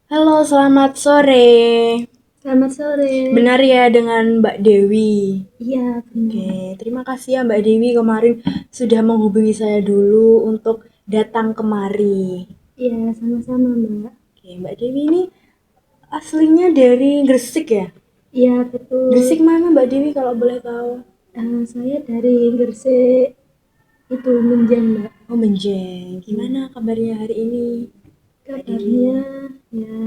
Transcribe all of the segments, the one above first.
Halo, selamat sore. Selamat sore. Benar ya dengan Mbak Dewi? Iya, benar. Oke, terima kasih ya Mbak Dewi kemarin sudah menghubungi saya dulu untuk datang kemari. Iya, sama-sama, Mbak. Oke, Mbak Dewi ini aslinya dari Gresik ya? Iya, betul. Gresik mana Mbak Dewi kalau boleh tahu? Saya dari Gresik, itu Minjan, Mbak. Oh, Menjeng. Iya. Gimana kabarnya hari ini, Mbak Dewi? Kabarnya, ya,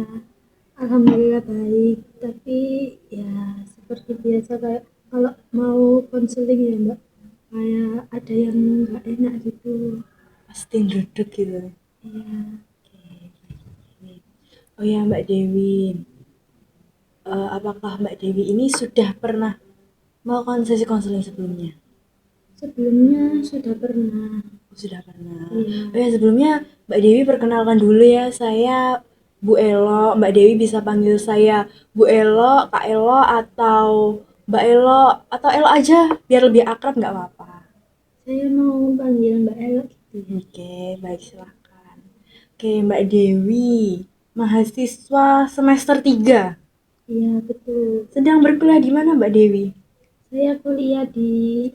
alhamdulillah baik. Tapi, ya, seperti biasa kayak kalau mau konseling ya, Mbak. Kayak ada yang nggak enak gitu. Pasti ndredeg gitu. Iya. Oh ya Mbak Dewi, apakah Mbak Dewi ini sudah pernah melakukan sesi konseling sebelumnya? Sebelumnya sudah pernah. Oh, sudah pernah. Iya. Oh ya, sebelumnya Mbak Dewi perkenalkan dulu ya, saya Bu Elo. Mbak Dewi bisa panggil saya Bu Elo, Kak Elo, atau Mbak Elo, atau Elo aja, biar lebih akrab nggak apa-apa. Saya mau panggil Mbak Ella gitu ya. Oke, baik silahkan. Oke, Mbak Dewi, mahasiswa semester 3. Iya, betul. Sedang berkuliah di mana Mbak Dewi? Saya kuliah di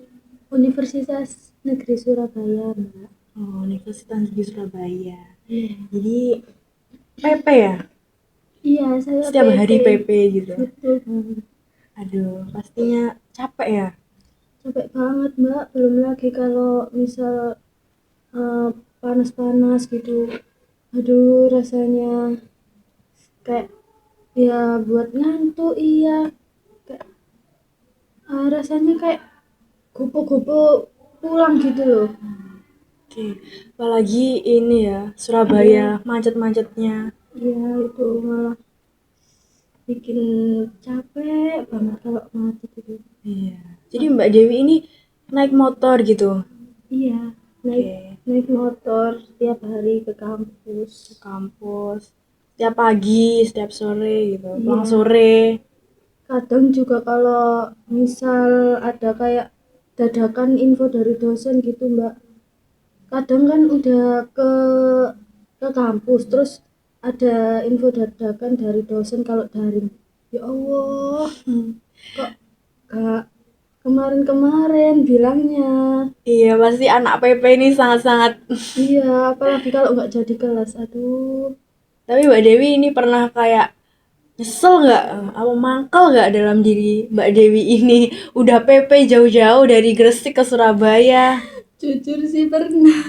Universitas Negeri Surabaya, Mbak. Oh, Universitas Negeri Surabaya. Iya. Jadi PP ya? Iya, saya Setiap PP. hari PP gitu. Betul banget. Aduh, pastinya capek ya? Capek banget, Mbak. Belum lagi kalau misal eh, panas-panas gitu. Aduh, rasanya kayak ya buat ngantuk iya. Kayak rasanya kayak gopo-gopo pulang gitu loh. Oke, apalagi ini ya, Surabaya Iya, macet-macetnya. iya itu malah bikin capek banget kalau macet itu. Iya. Jadi Mbak Dewi ini naik motor gitu. Iya, naik Oke, naik motor setiap hari ke kampus. ke kampus. Setiap pagi, setiap sore gitu. Pulang Iya, sore. kadang juga kalau misal ada kayak dadakan info dari dosen gitu, Mbak. Kadang kan udah ke kampus, terus ada info dadakan dari dosen kalau daring. Ya Allah, kok gak kemarin-kemarin bilangnya. Iya, pasti anak PP ini sangat-sangat. Iya, apalagi kalau nggak jadi kelas. Aduh, Tapi Mbak Dewi ini pernah kayak nyesel nggak? Apa mangkal nggak dalam diri Mbak Dewi ini? Udah PP jauh-jauh dari Gresik ke Surabaya. jujur sih pernah.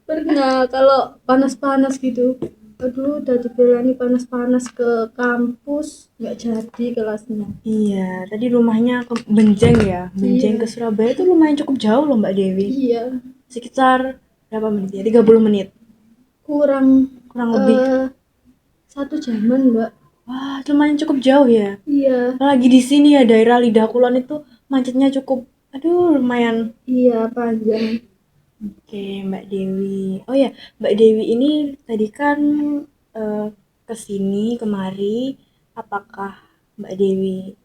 Pernah kalau panas-panas gitu. Aduh, udah dibilangin panas-panas ke kampus, nggak jadi kelasnya. Iya, tadi rumahnya ke Benjeng ya. Benjeng ke Iya, Surabaya itu lumayan cukup jauh loh Mbak Dewi. iya, Sekitar berapa menit ya? 30 menit kurang kurang lebih. eh 1 jaman, Mbak. Wah, lumayan cukup jauh ya. Iya, Apalagi di sini ya daerah Lidah Kulon itu macetnya cukup, aduh lumayan. iya panjang. Oke, Mbak Dewi. Oh ya, Mbak Dewi ini tadi kan eh, ke sini kemari. Apakah Mbak Dewi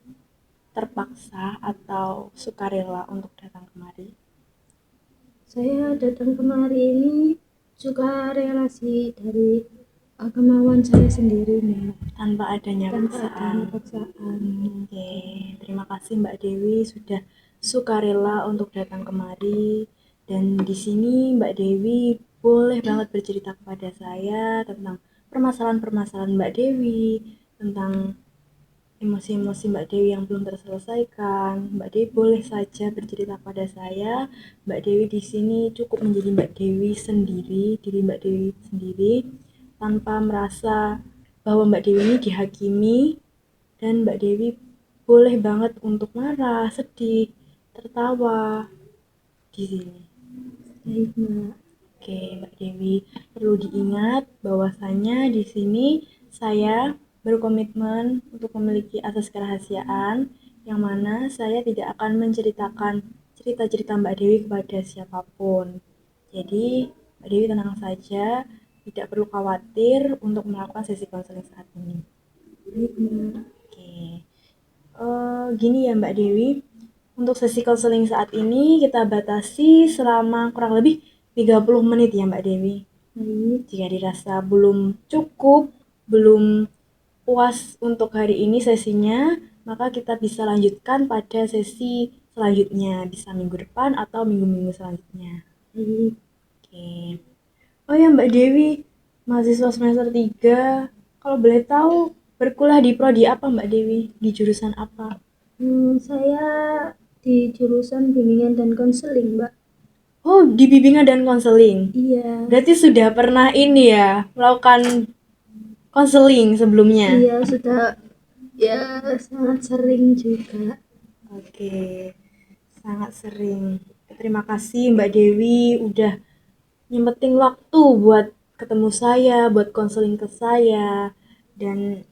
terpaksa atau sukarela untuk datang kemari? Saya datang kemari ini juga relasi dari kemauan saya sendiri, Mbak. Tanpa adanya Tanpa paksaan. adanya paksaan. Oke, terima kasih Mbak Dewi sudah sukarela untuk datang kemari. Dan di sini Mbak Dewi boleh banget bercerita kepada saya tentang permasalahan-permasalahan Mbak Dewi, tentang emosi-emosi Mbak Dewi yang belum terselesaikan. Mbak Dewi boleh saja bercerita pada saya. Mbak Dewi di sini cukup menjadi Mbak Dewi sendiri, diri Mbak Dewi sendiri, tanpa merasa bahwa Mbak Dewi ini dihakimi, dan Mbak Dewi boleh banget untuk marah, sedih, tertawa di sini. Baik, Mbak. Oke, Mbak Dewi, perlu diingat bahwasanya di sini saya berkomitmen untuk memiliki asas kerahasiaan yang mana saya tidak akan menceritakan cerita-cerita Mbak Dewi kepada siapapun. Jadi, Mbak Dewi tenang saja, tidak perlu khawatir untuk melakukan sesi konseling saat ini. Baik, Mbak. Oke. Gini ya Mbak Dewi, untuk sesi konseling saat ini kita batasi selama kurang lebih 30 menit ya Mbak Dewi. Baik. Jika dirasa belum cukup, belum puas untuk hari ini sesinya, maka kita bisa lanjutkan pada sesi selanjutnya, bisa minggu depan atau minggu-minggu selanjutnya. Baik. Oke. Oh ya Mbak Dewi, mahasiswa semester 3, kalau boleh tahu berkuliah di prodi apa Mbak Dewi? Di jurusan apa? Saya di jurusan bimbingan dan konseling, Mbak. Oh, di bimbingan dan konseling. Iya. Berarti sudah pernah ini ya, melakukan konseling sebelumnya. Iya, sudah ya sangat sering juga. Oke, sangat sering. Terima kasih Mbak Dewi udah nyempetin waktu buat ketemu saya, buat konseling ke saya. Dan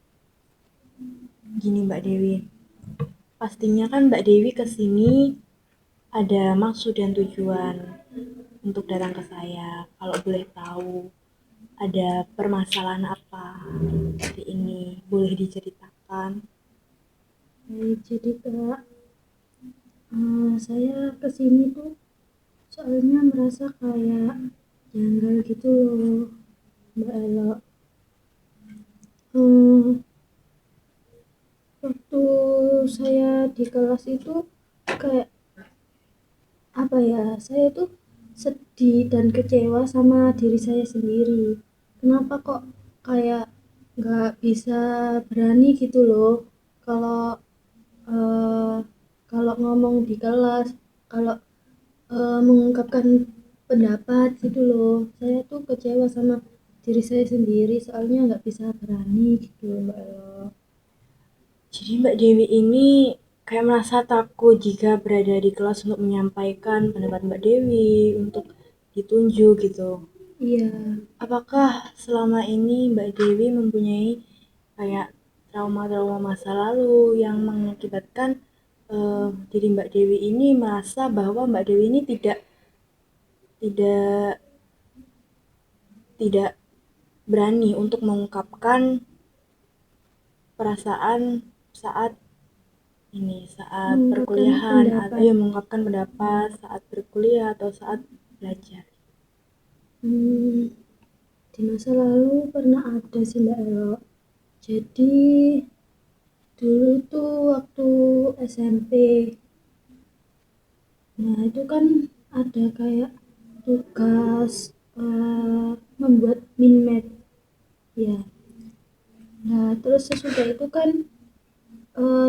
gini Mbak Dewi, pastinya kan Mbak Dewi kesini ada maksud dan tujuan untuk datang ke saya. Kalau boleh tahu, ada permasalahan apa hari ini? Boleh diceritakan? Baik, jadi Kak, saya kesini tuh soalnya merasa kayak janggal gitu loh, Mbak Elo. Hmm, Waktu saya di kelas itu kayak apa ya, saya tuh sedih dan kecewa sama diri saya sendiri. Kenapa kok kayak nggak bisa berani gitu loh kalau eh, kalau ngomong di kelas, kalau mengungkapkan pendapat gitu loh. Saya tuh kecewa sama diri saya sendiri soalnya nggak bisa berani gitu loh, Mbak Elo. Jadi Mbak Dewi ini kayak merasa takut jika berada di kelas untuk menyampaikan pendapat Mbak Dewi, untuk ditunjuk gitu. Iya. Apakah selama ini Mbak Dewi mempunyai kayak trauma-trauma masa lalu yang mengakibatkan diri Mbak Dewi ini merasa bahwa Mbak Dewi ini tidak tidak berani untuk mengungkapkan perasaan saat saat Mengungkapkan perkuliahan atau pendapat. ya mengungkapkan pendapat saat berkuliah atau saat belajar. Hmm, di masa lalu pernah ada sih Mbak Elo. Jadi dulu tuh waktu SMP, nah itu kan ada kayak tugas membuat minmap ya. Nah terus sesudah itu kan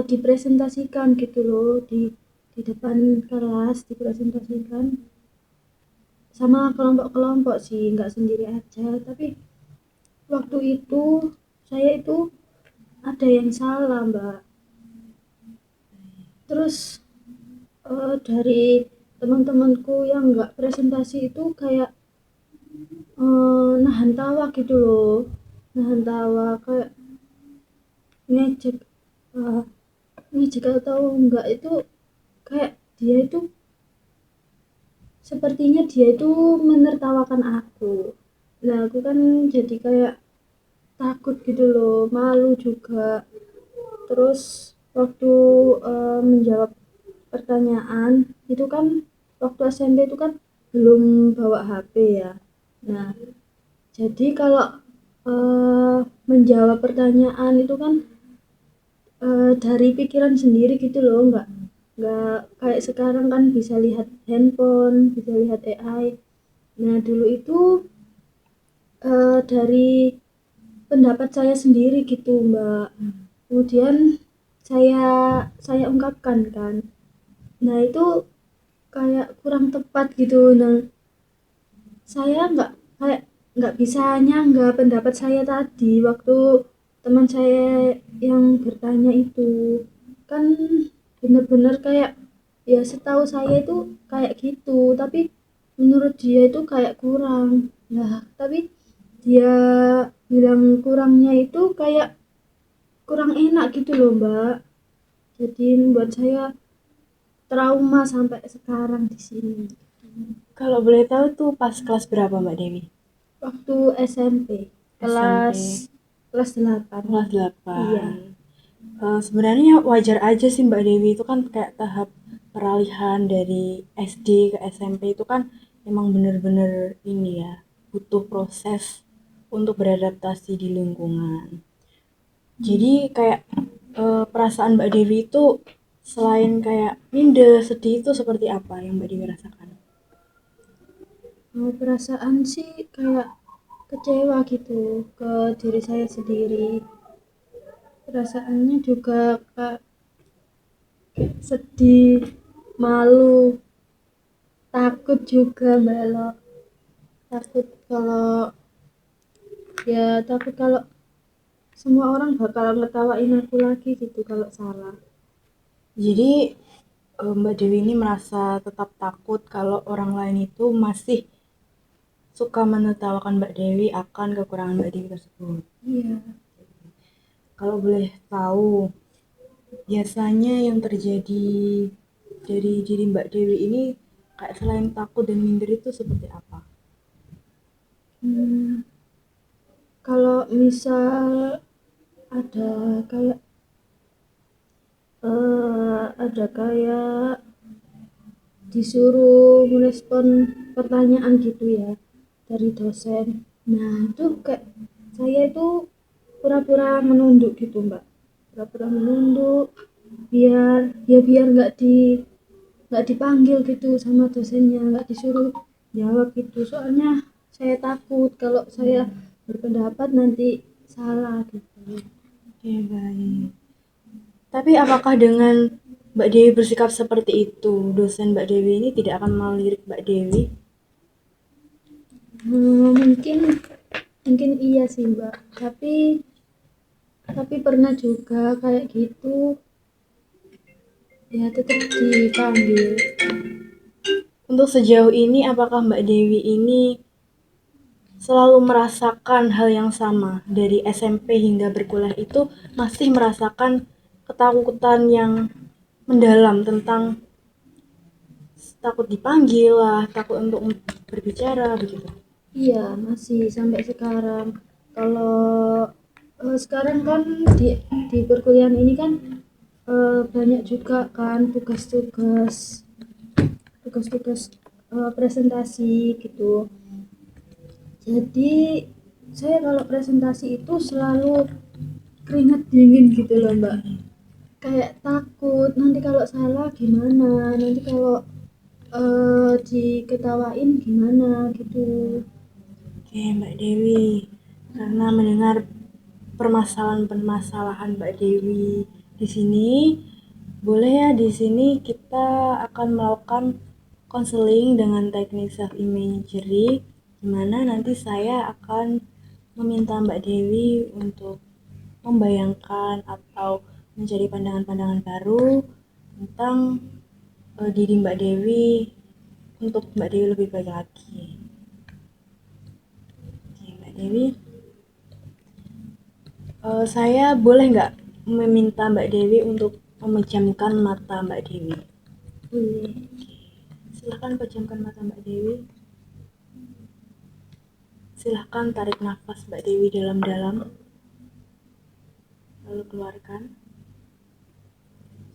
dipresentasikan gitu loh di depan kelas, dipresentasikan sama kelompok-kelompok sih, nggak sendiri aja. Tapi waktu itu saya itu ada yang salah, Mbak. Terus dari teman-temanku yang nggak presentasi itu kayak nahan tawa gitu loh, nahan tawa kayak ngejek, eh, ngejek atau enggak itu kayak dia itu sepertinya dia itu menertawakan aku. Nah aku kan jadi kayak takut gitu loh, malu juga. Terus waktu menjawab pertanyaan itu kan waktu SMP itu kan belum bawa HP ya. Nah, jadi kalau menjawab pertanyaan itu kan dari pikiran sendiri gitu loh, nggak kayak sekarang kan bisa lihat handphone, bisa lihat AI. Nah, dulu itu dari pendapat saya sendiri gitu, Mbak. Kemudian saya saya ungkapkan kan. Nah, itu kayak kurang tepat gitu. Nah, saya nggak bisa nyangga pendapat saya tadi waktu teman saya yang bertanya itu kan bener-bener kayak ya setahu saya itu kayak gitu tapi menurut dia itu kayak kurang. Nah tapi dia bilang kurangnya itu kayak kurang enak gitu loh, Mbak. Jadi membuat saya trauma sampai sekarang di sini. Kalau boleh tahu tuh pas kelas berapa Mbak Dewi? Waktu SMP kelas SMP kelas 8. kelas Iya. 8. Sebenarnya wajar aja sih Mbak Dewi, itu kan kayak tahap peralihan dari SD ke SMP itu kan emang bener-bener ini ya, butuh proses untuk beradaptasi di lingkungan. Jadi kayak perasaan Mbak Dewi itu selain kayak minder, sedih itu seperti apa yang Mbak Dewi rasakan? Perasaan sih kayak kecewa gitu ke diri saya sendiri. Perasaannya juga kayak sedih, malu, takut juga Mbak. Takut kalau takut kalau semua orang bakal ngetawain aku lagi gitu kalau salah. Jadi Mbak Dewi ini merasa tetap takut kalau orang lain itu masih suka menertawakan Mbak Dewi akan kekurangan Mbak Dewi tersebut. Iya. Kalau boleh tahu, biasanya yang terjadi dari diri Mbak Dewi ini kayak selain takut dan minder itu seperti apa? Hmm, kalau misal ada kayak ada kayak disuruh merespon pertanyaan gitu ya dari dosen. Nah, itu kayak saya itu pura-pura menunduk gitu, Mbak. Pura-pura menunduk biar nggak dipanggil gitu sama dosennya, nggak disuruh jawab gitu. Soalnya saya takut kalau saya berpendapat nanti salah gitu. Oke, baik. Tapi apakah dengan Mbak Dewi bersikap seperti itu, dosen Mbak Dewi ini tidak akan melirik Mbak Dewi? Mungkin mungkin iya sih, Mbak. Tapi pernah juga kayak gitu, ya tetap dipanggil. Untuk sejauh ini, apakah Mbak Dewi ini selalu merasakan hal yang sama dari SMP hingga berkuliah itu masih merasakan ketakutan yang mendalam tentang takut dipanggil lah, takut untuk berbicara begitu. Iya, masih sampai sekarang. Kalau sekarang kan di di perkuliahan ini kan banyak juga kan tugas-tugas presentasi gitu. Jadi saya kalau presentasi itu selalu keringat dingin gitu loh Mbak. Kayak takut nanti kalau salah gimana, nanti kalau diketawain gimana gitu. Oke, Mbak Dewi, karena mendengar permasalahan-permasalahan Mbak Dewi di sini, boleh ya di sini kita akan melakukan konseling dengan teknik self imagery, di mana nanti saya akan meminta Mbak Dewi untuk membayangkan atau mencari pandangan-pandangan baru tentang diri Mbak Dewi untuk Mbak Dewi lebih baik lagi. Oke, Mbak Dewi, saya boleh nggak meminta Mbak Dewi untuk memejamkan mata Mbak Dewi? Boleh. Silahkan pejamkan mata Mbak Dewi. Silahkan tarik nafas Mbak Dewi dalam-dalam, lalu keluarkan.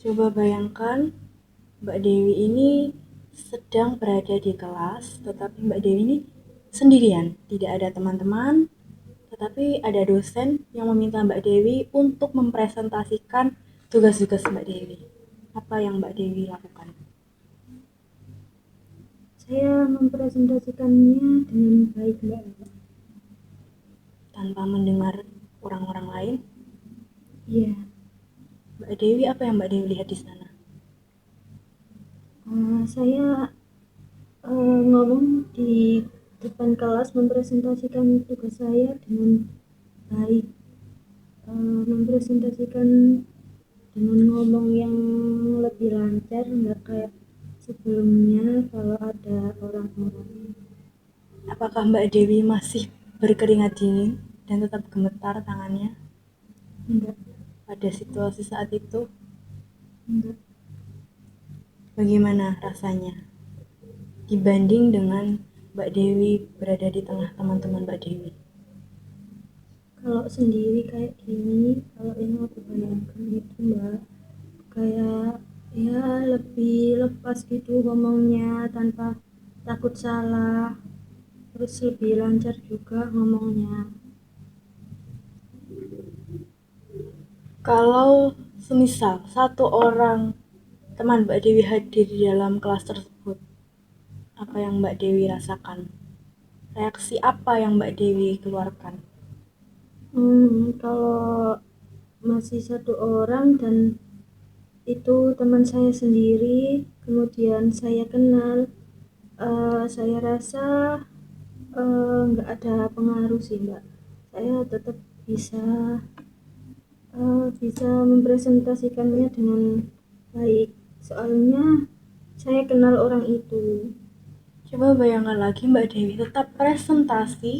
Coba bayangkan Mbak Dewi ini sedang berada di kelas, tetapi Mbak Dewi ini sendirian, tidak ada teman-teman, tetapi ada dosen yang meminta Mbak Dewi untuk mempresentasikan tugas-tugas Mbak Dewi. Apa yang Mbak Dewi lakukan? Saya mempresentasikannya dengan baik Mbak. Tanpa mendengar orang-orang lain, Iya. Mbak Dewi apa yang Mbak Dewi lihat di sana? Saya ngomong di depan kelas mempresentasikan tugas saya dengan baik. Mempresentasikan dengan ngomong yang lebih lancar, nggak kayak sebelumnya kalau ada orang-orang. Apakah Mbak Dewi masih berkeringat dingin dan tetap gemetar tangannya Enggak, pada situasi saat itu? enggak. Bagaimana rasanya dibanding dengan Mbak Dewi berada di tengah teman-teman Mbak Dewi? Kalau sendiri kayak gini, kalau yang aku bayangkan itu Mbak, kayak ya lebih lepas gitu ngomongnya tanpa takut salah, terus lebih lancar juga ngomongnya. Kalau semisal satu orang teman Mbak Dewi hadir di dalam kelas tersebut, apa yang Mbak Dewi rasakan? Reaksi apa yang Mbak Dewi keluarkan? Kalau masih satu orang dan itu teman saya sendiri, kemudian saya kenal, saya rasa nggak ada pengaruh sih Mbak. Saya tetap bisa bisa mempresentasikannya dengan baik. Soalnya saya kenal orang itu. Coba bayangkan lagi Mbak Dewi tetap presentasi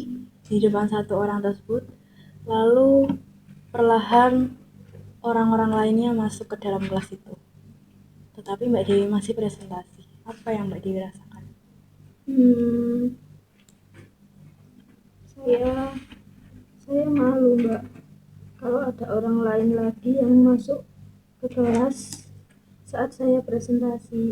di depan satu orang tersebut, lalu perlahan orang-orang lainnya masuk ke dalam kelas itu. Tetapi Mbak Dewi masih presentasi. Apa yang Mbak Dewi rasakan? Hmm, saya saya malu Mbak kalau ada orang lain lagi yang masuk ke kelas saat saya presentasi.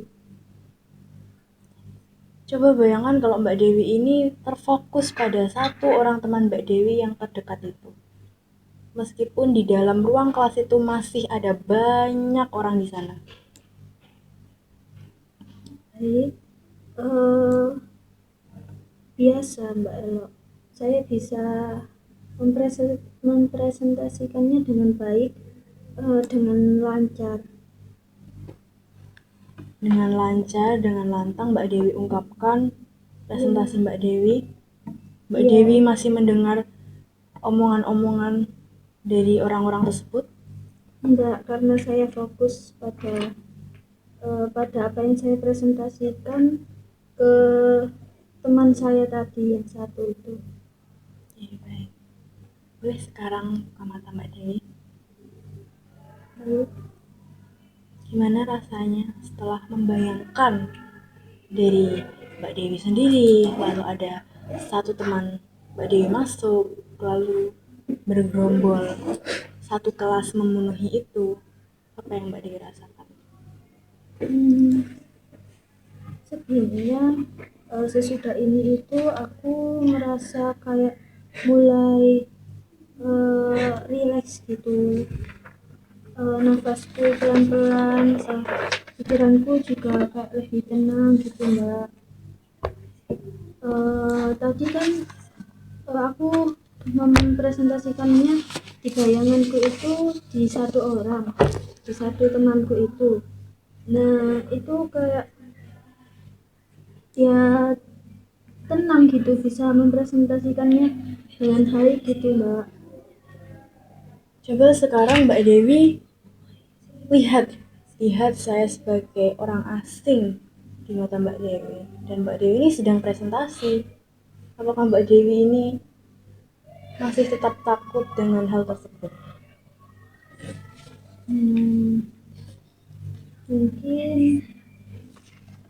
Coba bayangkan kalau Mbak Dewi ini terfokus pada satu orang teman Mbak Dewi yang terdekat itu. Meskipun di dalam ruang kelas itu masih ada banyak orang di sana. Baik, eh, biasa Mbak Elo. Saya bisa mempresentasikannya dengan baik, dengan lancar. Dengan lancar, dengan lantang Mbak Dewi ungkapkan presentasi Iya, Mbak Dewi. Mbak Dewi iya, masih mendengar omongan-omongan dari orang-orang tersebut. enggak, karena saya fokus pada apa yang saya presentasikan ke teman saya tadi yang satu itu. Oke, baik. Boleh sekarang ke mata Mbak Dewi. Baik. Gimana rasanya setelah membayangkan dari Mbak Dewi sendiri, lalu ada satu teman Mbak Dewi masuk, lalu bergerombol satu kelas memenuhi itu, apa yang Mbak Dewi rasakan? Hmm, Sebelumnya sesudah ini itu aku merasa kayak mulai rileks gitu, nafasku pelan-pelan, pikiranku juga kayak lebih tenang gitu Mbak. Tadi kan aku mempresentasikannya di bayanganku itu di satu orang, di satu temanku itu. Nah itu kayak ya tenang gitu, bisa mempresentasikannya dengan baik gitu Mbak. Coba sekarang Mbak Dewi lihat, lihat saya sebagai orang asing di mata Mbak Dewi, dan Mbak Dewi ini sedang presentasi. Apakah Mbak Dewi ini masih tetap takut dengan hal tersebut? Hmm, Mungkin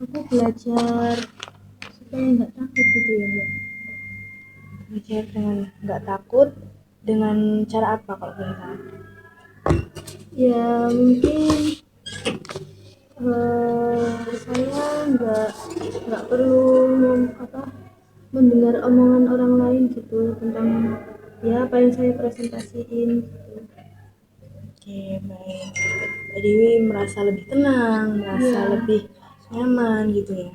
aku belajar supaya nggak takut gitu ya Mbak. Belajar dengan nggak takut dengan cara apa kalau boleh tahu? Ya mungkin saya nggak perlu apa mendengar omongan orang lain gitu tentang ya apa yang saya presentasiin gitu. Oke, baik. Mbak Dewi merasa lebih tenang, merasa Iya, lebih nyaman gitu ya.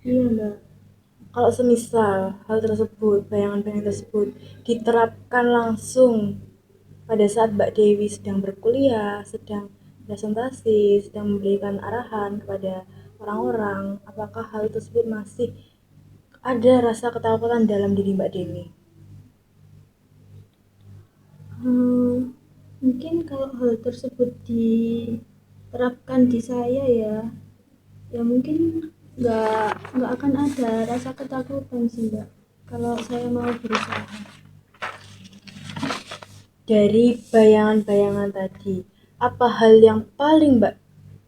iya Mbak. Kalau semisal hal tersebut, bayangan-bayangan tersebut diterapkan langsung pada saat Mbak Dewi sedang berkuliah, sedang presentasi, sedang memberikan arahan kepada orang-orang, apakah hal tersebut masih ada rasa ketakutan dalam diri Mbak Dewi? Hmm, Mungkin kalau hal tersebut diterapkan di saya ya, ya mungkin nggak akan ada rasa ketakutan sih Mbak. Kalau saya mau berusaha. Dari bayangan-bayangan tadi, apa hal yang paling Mbak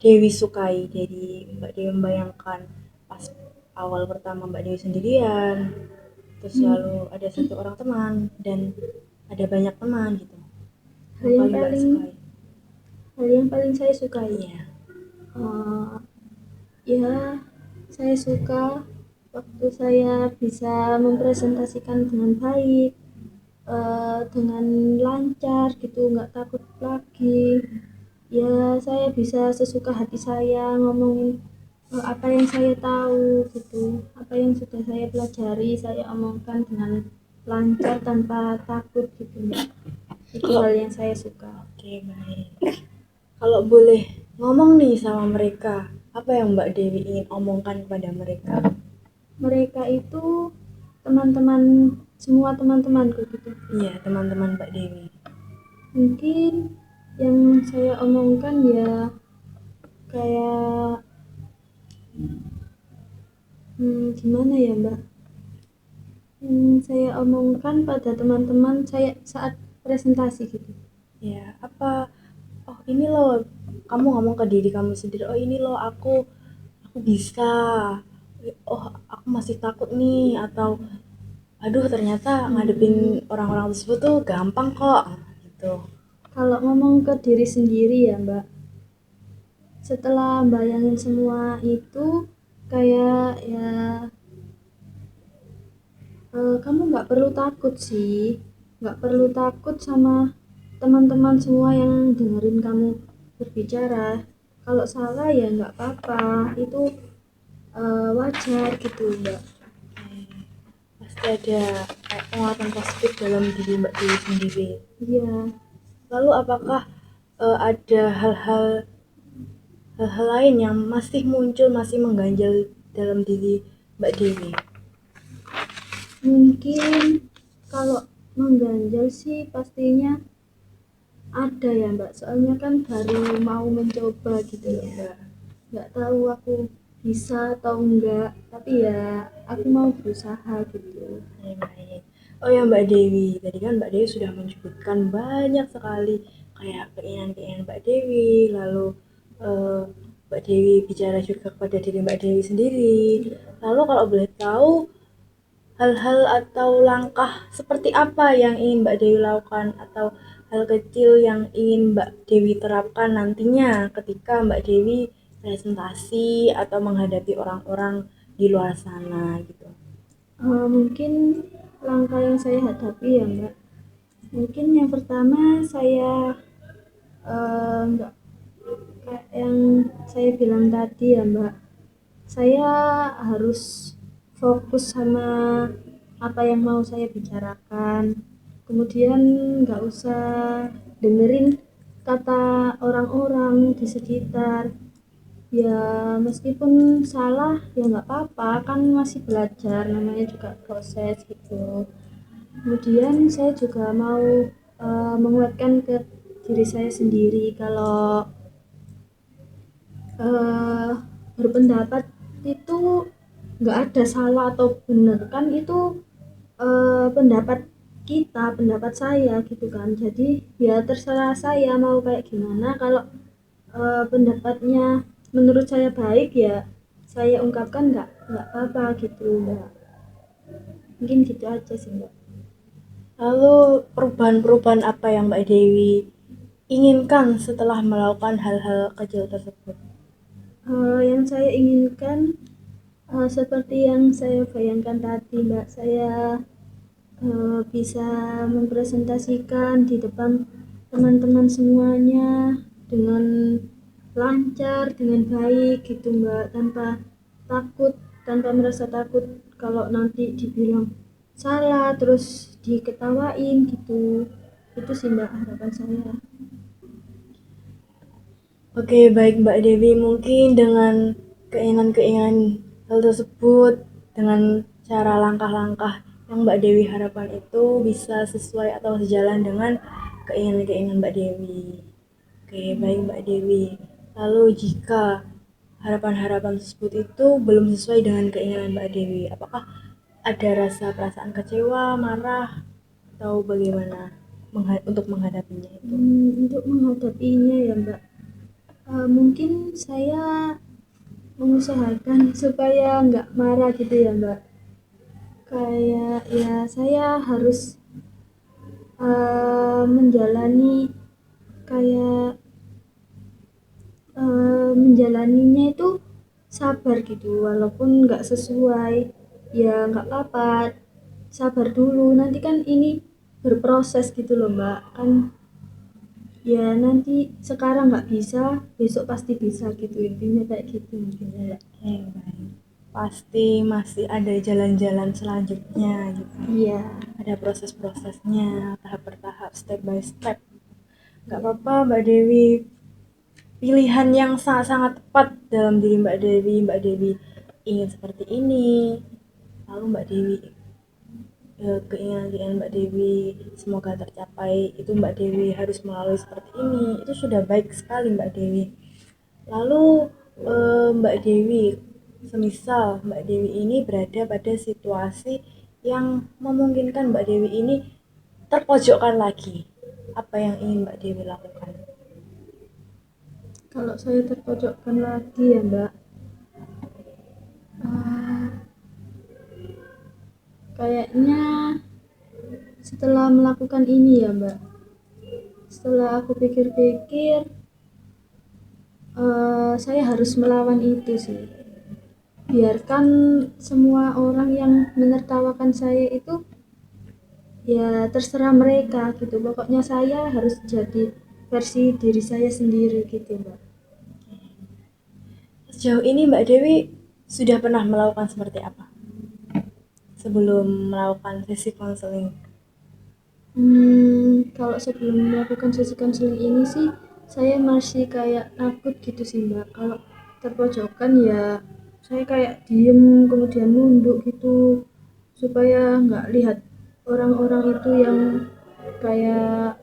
Dewi sukai dari Mbak Dewi membayangkan pas awal pertama Mbak Dewi sendirian, terus Hmm, lalu ada satu orang teman, dan ada banyak teman gitu, hal yang yang paling Mbak paling sukai? hal yang paling saya sukai, Iya. eh, ya saya suka waktu saya bisa mempresentasikan dengan baik, dengan lancar gitu, nggak takut lagi. Ya saya bisa sesuka hati saya ngomongin apa yang saya tahu gitu, apa yang sudah saya pelajari saya omongkan dengan lancar tanpa takut gitu Mbak. Itu Kalau hal yang saya suka. oke, baik. Kalau boleh ngomong nih sama mereka, apa yang Mbak Dewi ingin omongkan kepada mereka? Mereka itu teman-teman, semua teman-temanku gitu. Iya, teman-teman Mbak Dewi. Mungkin yang saya omongkan ya kayak gimana ya Mbak, saya omongkan pada teman-teman saya saat presentasi gitu. Ya, apa? Oh, ini loh, kamu ngomong ke diri kamu sendiri. Oh, ini loh aku bisa. Oh, aku masih takut nih, atau aduh ternyata ngadepin orang-orang tersebut tuh gampang kok gitu. Kalau ngomong ke diri sendiri ya Mbak, setelah bayangin semua itu kayak ya, kamu nggak perlu takut sih, nggak perlu takut sama teman-teman semua yang dengerin kamu berbicara. Kalau salah ya nggak apa-apa, itu wajar gitu Mbak. Pasti ada kayak penguatan positif dalam diri Mbak Dewi sendiri. Iya. Lalu apakah ada hal-hal lain yang masih muncul, masih mengganjal dalam diri Mbak Dewi? Mungkin kalau mengganjal sih pastinya ada ya Mbak, soalnya kan baru mau mencoba gitu loh Iya. Mbak. Nggak tahu aku bisa atau enggak, tapi ya aku mau berusaha gitu. Baik. Oh ya Mbak Dewi, tadi kan Mbak Dewi sudah menyebutkan banyak sekali kayak keinginan-keinginan Mbak Dewi, lalu eh, Mbak Dewi bicara juga kepada diri Mbak Dewi sendiri. Lalu kalau boleh tahu, hal-hal atau langkah seperti apa yang ingin Mbak Dewi lakukan atau hal kecil yang ingin Mbak Dewi terapkan nantinya ketika Mbak Dewi presentasi atau menghadapi orang-orang di luar sana gitu. Mungkin langkah yang saya hadapi ya Mbak, mungkin yang pertama saya nggak kayak yang saya bilang tadi ya Mbak, saya harus fokus sama apa yang mau saya bicarakan, kemudian nggak usah dengerin kata orang-orang di sekitar. Ya meskipun salah ya nggak apa-apa, kan masih belajar, namanya juga proses gitu. Kemudian saya juga mau menguatkan ke diri saya sendiri kalau eh, berpendapat itu nggak ada salah atau benar, kan itu pendapat kita, pendapat saya gitu kan. Jadi ya terserah saya mau kayak gimana. Kalau pendapatnya menurut saya baik ya saya ungkapkan, nggak apa-apa gitu Mbak. Mungkin gitu aja sih Mbak. Lalu perubahan-perubahan apa yang Mbak Dewi inginkan setelah melakukan hal-hal kecil tersebut? Yang saya inginkan seperti yang saya bayangkan tadi Mbak, saya bisa mempresentasikan di depan teman-teman semuanya dengan lancar, dengan baik gitu Mbak, tanpa takut, tanpa merasa takut kalau nanti dibilang salah terus diketawain gitu. Itu sih Mbak harapan saya. Oke, baik Mbak Dewi, mungkin dengan keinginan-keinginan hal tersebut, dengan cara langkah-langkah yang Mbak Dewi harapkan itu bisa sesuai atau sejalan dengan keinginan-keinginan Mbak Dewi. Oke, baik Mbak Dewi. Lalu jika harapan-harapan tersebut itu belum sesuai dengan keinginan Mbak Dewi, apakah ada rasa perasaan kecewa, marah, atau bagaimana untuk menghadapinya itu? Untuk menghadapinya ya Mbak, mungkin saya mengusahakan supaya nggak marah gitu ya Mbak. Kayak ya saya harus menjalani kayak menjalaninya itu sabar gitu walaupun nggak sesuai ya nggak apa-apa, sabar dulu nanti kan ini berproses gitu loh mbak, kan ya nanti sekarang nggak bisa besok pasti bisa gitu, intinya kayak gitu mungkin ya mbak. Oke, baik. Pasti masih ada jalan-jalan selanjutnya gitu. Iya. Ada proses-prosesnya, tahap per tahap, step by step. Nggak apa-apa Mbak Dewi, pilihan yang sangat-sangat tepat dalam diri Mbak Dewi. Mbak Dewi ingin seperti ini, lalu Mbak Dewi keinginan Mbak Dewi semoga tercapai, itu Mbak Dewi harus melalui seperti ini, itu sudah baik sekali Mbak Dewi. Lalu Mbak Dewi, semisal Mbak Dewi ini berada pada situasi yang memungkinkan Mbak Dewi ini terpojokkan lagi, apa yang ingin Mbak Dewi lakukan? Kalau saya terpojokkan lagi ya mbak, uh, kayaknya setelah melakukan ini ya mbak, setelah aku pikir-pikir saya harus melawan itu sih, biarkan semua orang yang menertawakan saya itu ya terserah mereka gitu, pokoknya saya harus jadi versi diri saya sendiri gitu mbak. Sejauh ini Mbak Dewi sudah pernah melakukan seperti apa sebelum melakukan sesi konseling? Kalau sebelum melakukan sesi konseling ini sih saya masih kayak takut gitu sih mbak, kalau terpojokan ya saya kayak diem kemudian nunduk gitu supaya nggak lihat orang-orang itu yang kayak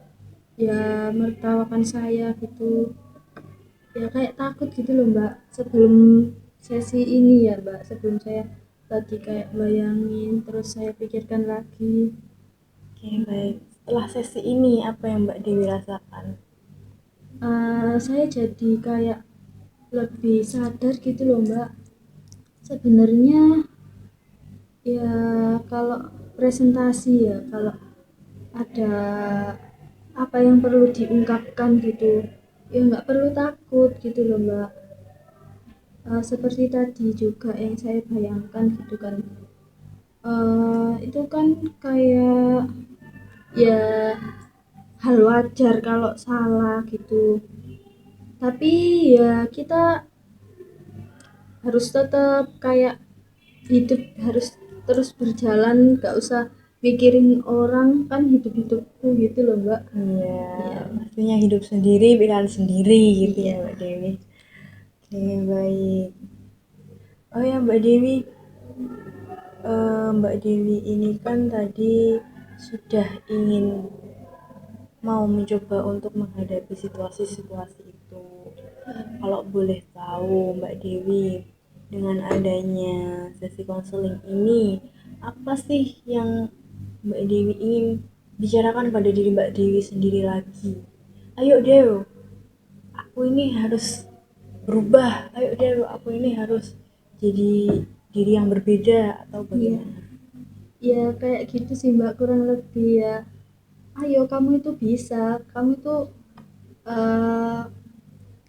ya menertawakan saya gitu, ya kayak takut gitu loh mbak sebelum sesi ini ya mbak, sebelum saya tadi kayak bayangin terus saya pikirkan lagi. Oke, baik. Setelah sesi ini, apa yang Mbak Dewi rasakan? Saya jadi kayak lebih sadar gitu loh mbak, sebenarnya ya kalau presentasi ya kalau ada apa yang perlu diungkapkan gitu ya nggak perlu takut gitu loh mbak. Seperti tadi juga yang saya bayangkan gitu kan, itu kan kayak ya hal wajar kalau salah gitu, tapi ya kita harus tetap kayak hidup harus terus berjalan, gak usah mikirin orang, kan hidup-hidupku gitu loh mbak. Iya, Iya. pastinya hidup sendiri, pilihan sendiri gitu ya Iya. Mbak Dewi. Oke, baik. Oh ya Mbak Dewi, Mbak Dewi ini kan tadi sudah ingin mau mencoba untuk menghadapi situasi-situasi itu. Kalau boleh tahu Mbak Dewi, dengan adanya sesi konseling ini, apa sih yang Mbak Dewi ingin bicarakan pada diri Mbak Dewi sendiri lagi? Ayo Dew, aku ini harus berubah. Ayo Dew, aku ini harus jadi diri yang berbeda atau Iya. bagaimana? Ya kayak gitu sih mbak kurang lebih ya, ayo kamu itu bisa, kamu itu eh,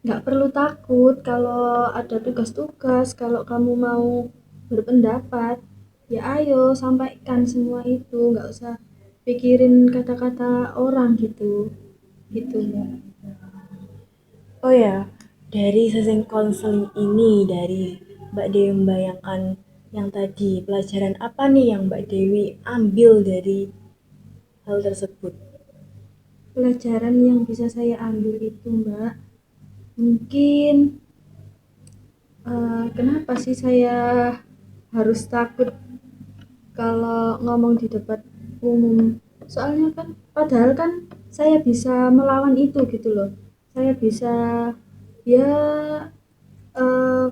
nggak perlu takut kalau ada tugas-tugas, kalau kamu mau berpendapat ya ayo sampaikan semua itu, nggak usah pikirin kata-kata orang gitu gitu mbak. Oh ya, dari sesi konseling ini, dari Mbak Dewi membayangkan yang tadi, pelajaran apa nih yang Mbak Dewi ambil dari hal tersebut? Pelajaran yang bisa saya ambil itu mbak, mungkin kenapa sih saya harus takut kalau ngomong di depan umum, soalnya kan padahal kan saya bisa melawan itu gitu loh, saya bisa ya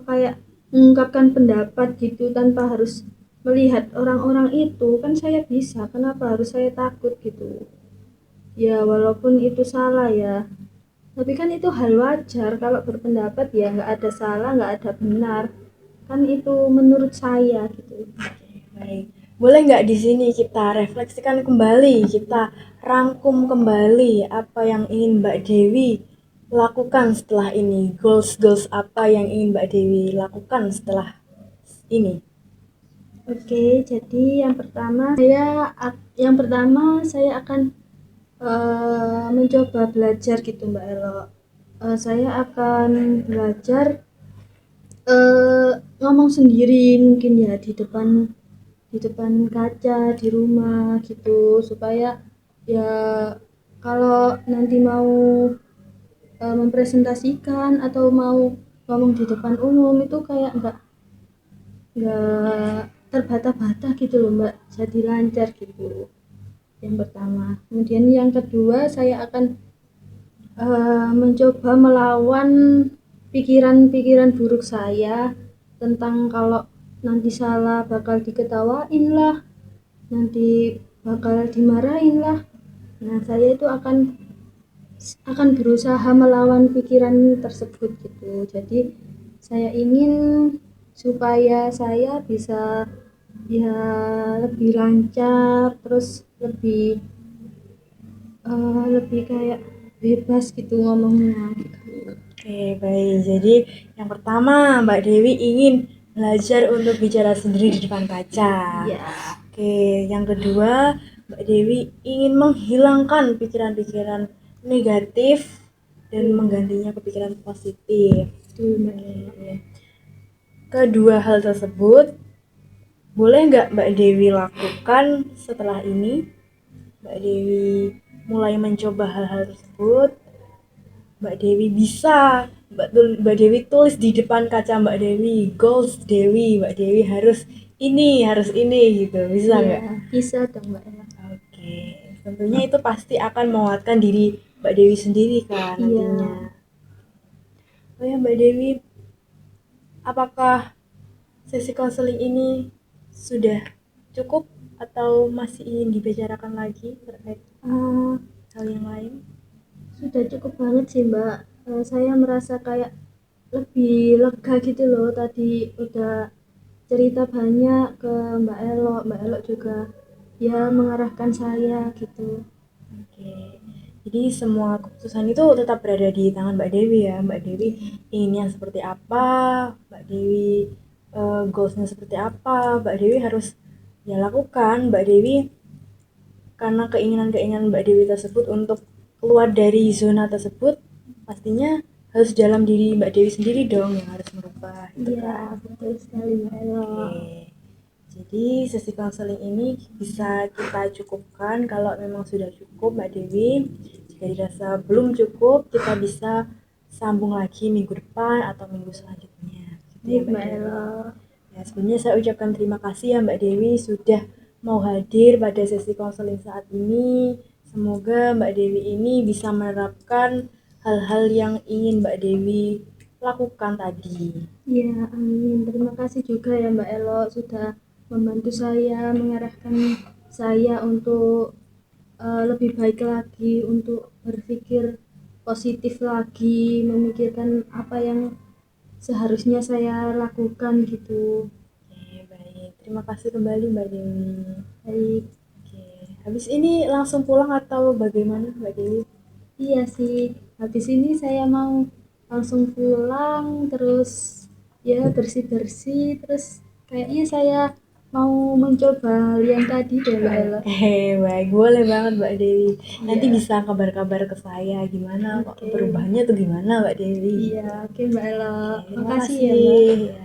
kayak mengungkapkan pendapat gitu tanpa harus melihat orang-orang itu, kan saya bisa, kenapa harus saya takut gitu ya, walaupun itu salah ya, tapi kan itu hal wajar kalau berpendapat ya, nggak ada salah nggak ada benar, kan itu menurut saya gitu. Baik, boleh nggak di sini kita refleksikan kembali, kita rangkum kembali apa yang ingin Mbak Dewi lakukan setelah ini, goals-goals apa yang ingin Mbak Dewi lakukan setelah ini. Oke, jadi yang pertama saya akan mencoba belajar gitu Mbak Elo. Saya akan belajar ngomong sendiri mungkin ya di depan kaca di rumah gitu supaya ya kalau nanti mau mempresentasikan atau mau ngomong di depan umum itu kayak nggak terbata-bata gitu loh Mbak, jadi lancar gitu. Yang pertama, kemudian yang kedua saya akan mencoba melawan pikiran-pikiran buruk saya tentang kalau nanti salah bakal diketawain lah, nanti bakal dimarahin lah. Nah, saya itu akan berusaha melawan pikiran tersebut gitu. Jadi saya ingin supaya saya bisa ya lebih lancar, terus lebih kayak bebas gitu ngomongnya gitu. Oke, baik. Jadi yang pertama Mbak Dewi ingin belajar untuk bicara sendiri di depan kaca. Ya, Oke, yang kedua Mbak Dewi ingin menghilangkan pikiran-pikiran negatif dan menggantinya ke pikiran positif. itu Mbak. Oke. Kedua hal tersebut boleh nggak Mbak Dewi lakukan setelah ini? Mbak Dewi mulai mencoba hal-hal tersebut. Mbak Dewi bisa. Mbak Dewi tulis di depan kaca Mbak Dewi, goals Dewi. Mbak Dewi harus ini gitu. Bisa Iya, nggak? bisa dong Mbak. Oke, tentunya itu pasti akan menguatkan diri Mbak Dewi sendiri kan Iya, nantinya. Oh ya Mbak Dewi, apakah sesi konseling ini sudah cukup atau masih ingin dibicarakan lagi terkait eh, hal yang lain? sudah cukup banget sih Mbak. Saya merasa kayak lebih lega gitu loh, tadi udah cerita banyak ke Mbak Elo. Mbak Elo juga ya mengarahkan saya gitu. Oke, jadi semua keputusan itu tetap berada di tangan Mbak Dewi ya. Mbak Dewi inginnya seperti apa, Mbak Dewi goalsnya seperti apa, Mbak Dewi harus ya lakukan. Mbak Dewi karena keinginan-keinginan Mbak Dewi tersebut untuk keluar dari zona tersebut, pastinya harus dalam diri Mbak Dewi sendiri dong yang harus merubah gitu Iya, kan. betul sekali Mbak Elo. Oke. Jadi sesi konseling ini bisa kita cukupkan kalau memang sudah cukup Mbak Dewi. Jika dirasa belum cukup, kita bisa sambung lagi minggu depan atau minggu selanjutnya. Gitu ya Baik Mbak Mbak Dewi. Elo. Ya, sebelumnya saya ucapkan terima kasih ya Mbak Dewi sudah mau hadir pada sesi konseling saat ini. Semoga Mbak Dewi ini bisa menerapkan hal-hal yang ingin Mbak Dewi lakukan tadi. Iya, amin. Terima kasih juga ya Mbak Elo sudah membantu saya, mengarahkan saya untuk lebih baik lagi, untuk berpikir positif lagi, memikirkan apa yang seharusnya saya lakukan gitu. Oke, baik. Terima kasih kembali Mbak Dewi. Baik, Oke, habis ini langsung pulang atau bagaimana Mbak Dewi? iya sih. Habis ini saya mau langsung pulang, terus ya bersih-bersih, terus kayaknya saya mau mencoba hal yang tadi deh Mbak Ella. Oke, baik. Boleh banget Mbak Dewi. Nanti Iya, bisa kabar-kabar ke saya gimana kok oke. perubahannya tuh gimana Mbak Dewi. Iya, oke Mbak Ella. Oke, terima Makasih ya Mbak. kasih.